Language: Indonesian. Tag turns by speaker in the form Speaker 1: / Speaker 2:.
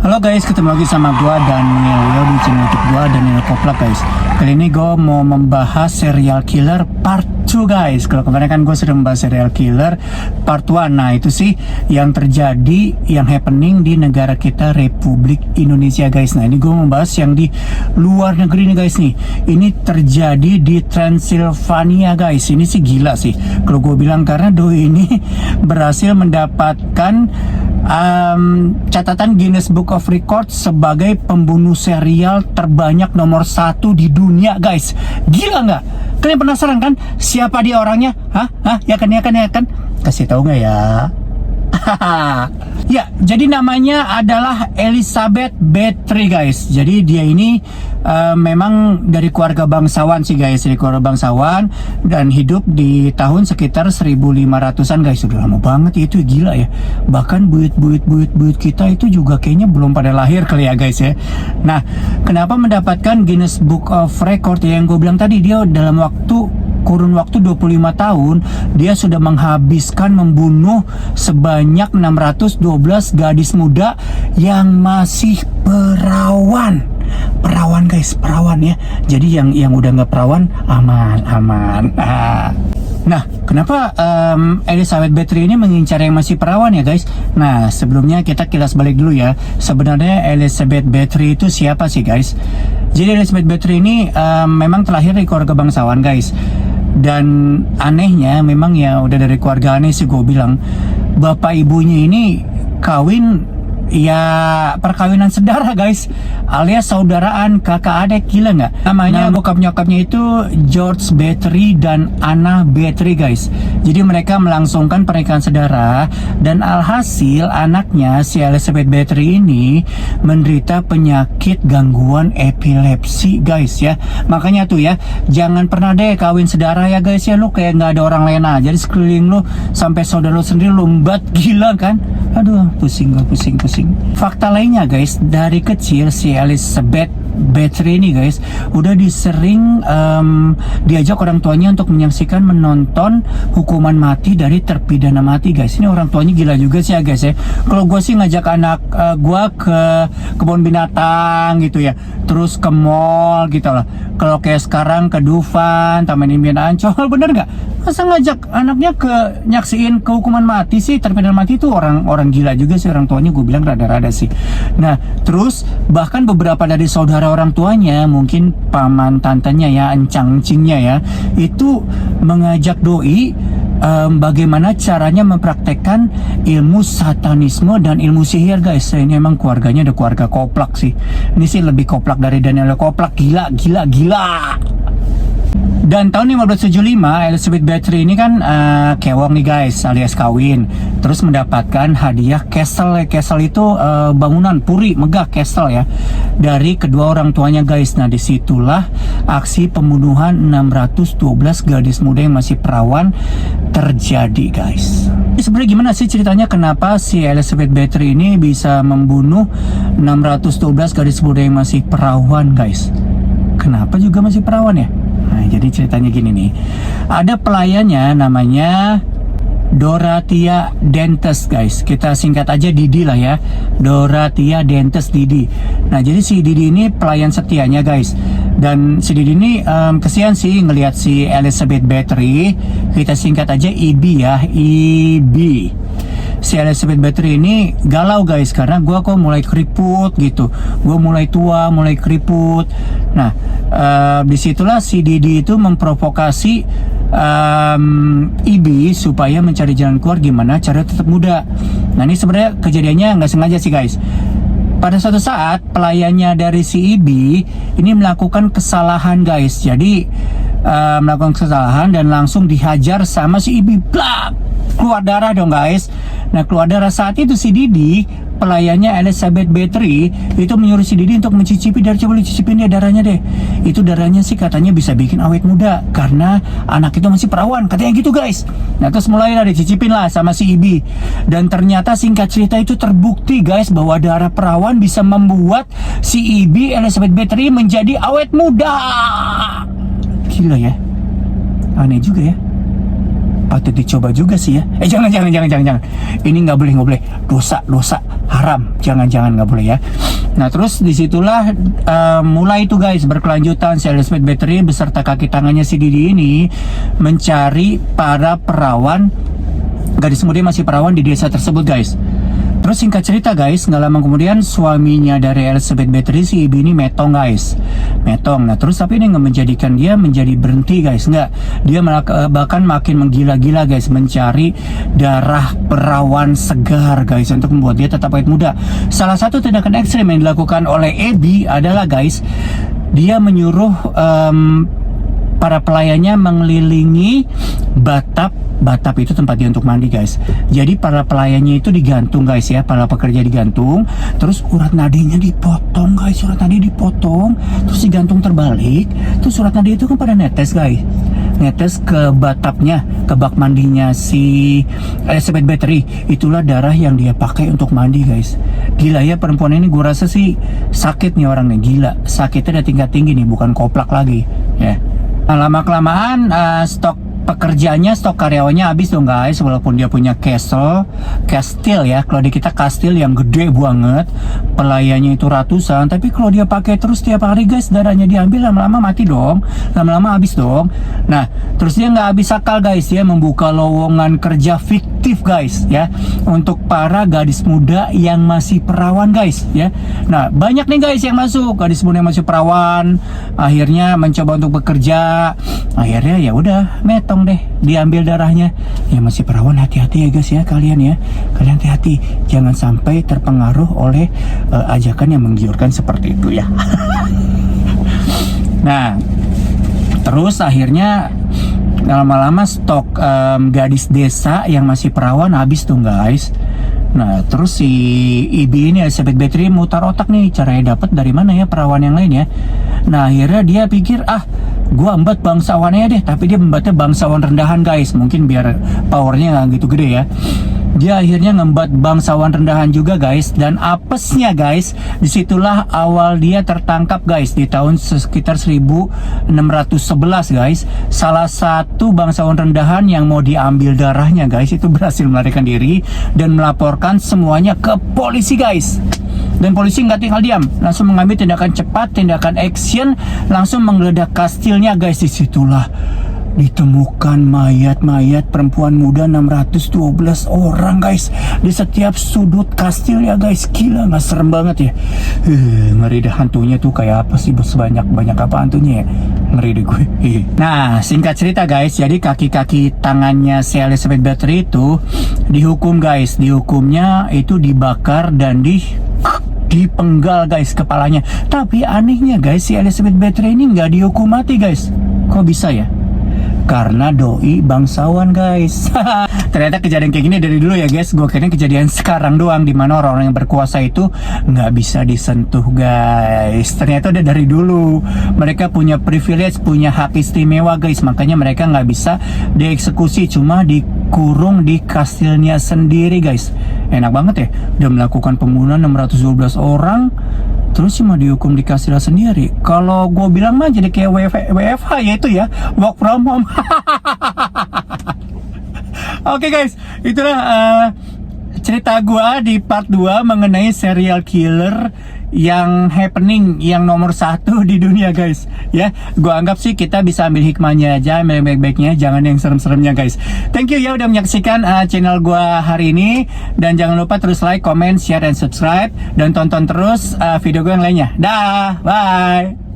Speaker 1: Halo guys, ketemu lagi sama gua Daniel di channel YouTube gua Daniel Koplak guys. Kali ini gua mau membahas serial killer part 2 guys. Kalau kemarin kan gua sudah membahas serial killer part 1. Nah, itu sih yang terjadi, yang happening di negara kita Republik Indonesia guys. Nah, ini gua membahas yang di luar negeri nih guys nih. Ini terjadi di Transylvania guys. Ini sih gila sih kalau gua bilang, karena doi ini berhasil mendapatkan catatan Guinness Book of Records sebagai pembunuh serial terbanyak nomor 1 di dunia guys. Gila nggak? Kalian penasaran kan siapa dia orangnya? Hah? Ya kan? Kasih tahu nggak ya? Ya, jadi namanya adalah Elizabeth Bathory guys. Jadi dia ini memang dari keluarga bangsawan sih guys, dari keluarga bangsawan, dan hidup di tahun sekitar 1500-an guys. Sudah lama banget itu, gila ya. Bahkan buyut kita itu juga kayaknya belum pada lahir kali ya guys ya. Nah, kenapa mendapatkan Guinness Book of Record ya, yang gue bilang tadi, dia dalam kurun waktu 25 tahun dia sudah menghabiskan membunuh sebanyak 612 gadis muda yang masih perawan guys, perawan ya. Jadi yang udah nggak perawan aman. Nah, kenapa Elizabeth Bathory ini mengincar yang masih perawan ya guys? Nah, sebelumnya kita kilas balik dulu ya. Sebenarnya Elizabeth Bathory itu siapa sih guys? Jadi Elizabeth Bathory ini memang terlahir dari keluarga bangsawan guys. Dan anehnya memang ya udah dari keluarga aneh sih gue bilang. Bapak ibunya ini kawin ya perkawinan saudara guys, alias saudaraan kakak adik. Gila nggak? Namanya bokap nyokapnya itu George Bathory dan Anna Bathory guys. Jadi mereka melangsungkan pernikahan saudara, dan alhasil anaknya si Elizabeth Bathory ini menderita penyakit gangguan epilepsi guys ya. Makanya tuh ya, jangan pernah deh kawin saudara ya guys ya. Lu kayak nggak ada orang lain aja di sekeliling lu, sampai saudara lu sendiri lumbat. Gila kan? Aduh, pusing. Fakta lainnya guys, dari kecil si Elizabeth Bathory ini guys udah disering diajak orang tuanya untuk menonton hukuman mati dari terpidana mati guys. Ini orang tuanya gila juga sih ya guys ya. Kalau gue sih ngajak anak gue ke kebun binatang gitu ya, terus ke mall gitu lah. Kalau kayak sekarang ke Dufan, Taman Impian Ancol, bener nggak? Masa ngajak anaknya ke nyaksiin ke hukuman mati sih, terpidana mati? Itu orang gila juga sih orang tuanya, gue bilang rada-rada sih. Nah, terus bahkan beberapa dari saudara orang tuanya, mungkin paman tantenya ya, encang-encingnya ya, itu mengajak doi bagaimana caranya mempraktekkan ilmu satanisme dan ilmu sihir guys. Ini emang keluarganya ada keluarga koplak sih. Ini sih lebih koplak dari Daniel Koplak. Gila. Dan tahun 1575 Elizabeth Bathory ini kan kewong nih guys, alias kawin. Terus mendapatkan hadiah castle. Castle itu bangunan puri megah, castle ya, dari kedua orang tuanya guys. Nah, disitulah aksi pembunuhan 612 gadis muda yang masih perawan terjadi guys. Sebenarnya gimana sih ceritanya, kenapa si Elizabeth Bathory ini bisa membunuh 612 gadis muda yang masih perawan guys? Kenapa juga masih perawan ya? Nah, jadi ceritanya gini nih. Ada pelayannya namanya Dorothea Dentes guys. Kita singkat aja Didi lah ya. Dorothea Dentes Didi. Nah, jadi si Didi ini pelayan setianya guys. Dan si Didi ini kesian sih ngelihat si Elizabeth Bathory. Kita singkat aja Ibi ya, Ibi. Si Elizabeth Bathory ini galau guys, karena gue kok mulai keriput gitu. Gue mulai tua, mulai keriput. Nah, disitulah si Didi itu memprovokasi Ibi supaya mencari jalan keluar gimana cara tetap muda. Nah, ini sebenarnya kejadiannya nggak sengaja sih guys. Pada suatu saat pelayannya dari si Ibi ini melakukan kesalahan guys. Jadi melakukan kesalahan dan langsung dihajar sama si Ibi. Blak! Keluar darah dong guys. Nah, keluar darah. Saat itu si Didi, pelayannya Elizabeth Bathory, itu menyuruh si Didi untuk mencicipi darah. Coba cicipin ya darahnya deh. Itu darahnya sih katanya bisa bikin awet muda, karena anak itu masih perawan, katanya gitu guys. Nah, terus mulailah dicicipin lah sama si Ibi. Dan ternyata singkat cerita itu terbukti guys, bahwa darah perawan bisa membuat si Ibi, Elizabeth Bathory, menjadi awet muda. Gila ya, aneh juga ya. patut dicoba juga sih ya. Jangan. Ini nggak boleh. Dosa haram. Jangan nggak boleh ya. Nah terus disitulah mulai itu guys berkelanjutan si Elizabeth Bathory beserta kaki tangannya si Didi ini mencari para perawan, gadis muda yang masih perawan di desa tersebut guys. Terus singkat cerita guys, nggak lama kemudian suaminya dari Elizabeth Bathory si ibu ini metong guys. Nah terus tapi ini nggak menjadikan dia menjadi berhenti guys, nggak. Dia bahkan makin menggila-gila guys, mencari darah perawan segar guys untuk membuat dia tetap awet muda. Salah satu tindakan ekstrim yang dilakukan oleh Abby adalah guys, dia menyuruh para pelayannya mengelilingi batap itu tempat dia untuk mandi guys. Jadi para pelayannya itu digantung guys ya, para pekerja digantung, terus urat nadinya dipotong guys, terus digantung terbalik, terus urat nadi itu kan pada netes guys, netes ke batapnya, ke bak mandinya si Elizabeth Bathory. Itulah darah yang dia pakai untuk mandi guys. Gila ya perempuan ini, gue rasa sih sakit nih orangnya, gila. Sakitnya udah tingkat tinggi nih, bukan koplak lagi ya. Nah, lama-kelamaan stok karyawannya habis dong guys. Walaupun dia punya kastil ya, kalau di kita kastil yang gede banget, pelayannya itu ratusan, tapi kalau dia pakai terus tiap hari guys, darahnya diambil, lama-lama mati dong, lama-lama habis dong. Nah terus dia nggak habis akal guys, dia membuka lowongan kerja fiktif guys ya, untuk para gadis muda yang masih perawan guys ya. Nah banyak nih guys yang masuk, gadis muda yang masih perawan, akhirnya mencoba untuk bekerja, akhirnya ya udah metong deh, diambil darahnya. Ya masih perawan, hati-hati ya guys ya, kalian hati-hati, jangan sampai terpengaruh oleh ajakan yang menggiurkan seperti itu ya. Nah terus akhirnya lama-lama stok gadis desa yang masih perawan habis tuh guys. Nah terus si ibu ini Elizabeth Bathory mutar otak nih, caranya dapat dari mana ya perawan yang lain ya. Nah akhirnya dia pikir, gua embat bangsawannya deh, tapi dia membatnya bangsawan rendahan guys, mungkin biar powernya nggak gitu gede ya. Dia akhirnya ngembat bangsawan rendahan juga guys, dan apesnya guys, disitulah awal dia tertangkap guys, di tahun sekitar 1611 guys. Salah satu bangsawan rendahan yang mau diambil darahnya guys, itu berhasil melarikan diri dan melaporkan semuanya ke polisi guys. Dan polisi nggak tinggal diam, langsung mengambil tindakan cepat, tindakan action, langsung menggeledah kastilnya guys. Disitulah ditemukan mayat-mayat perempuan muda 612 orang guys, di setiap sudut kastil ya guys. Gila, nggak serem banget ya? Ngeri deh, hantunya tuh kayak apa sih, sebanyak apa hantunya ya, ngeri deh gue. Nah singkat cerita guys, jadi kaki-kaki tangannya si Elizabeth Bathory itu dihukum guys. Dihukumnya itu dibakar dan dipenggal guys kepalanya. Tapi anehnya guys, si Elizabeth Bathory ini nggak dihukum mati guys. Kok bisa ya? Karena doi bangsawan guys. Ternyata kejadian kayak gini dari dulu ya guys. Gue kira kejadian sekarang doang, dimana orang-orang yang berkuasa itu nggak bisa disentuh guys. Ternyata udah dari dulu. Mereka punya privilege, punya hak istimewa guys. Makanya mereka nggak bisa dieksekusi, cuma dikurung di kastilnya sendiri guys. Enak banget ya, udah melakukan pembunuhan 612 orang, terus cuma dihukum di kastil sendiri. Kalau gue bilang mah jadi kayak WFH ya, itu ya, work from home. Oke guys, itulah cerita gue di part 2 mengenai serial killer yang happening, yang nomor 1 di dunia guys ya. Gue anggap sih kita bisa ambil hikmahnya aja, ambil baik-baiknya, jangan yang serem-seremnya guys. Thank you ya udah menyaksikan channel gue hari ini, dan jangan lupa terus like, comment, share, dan subscribe, dan tonton terus video gue yang lainnya. Dah, bye.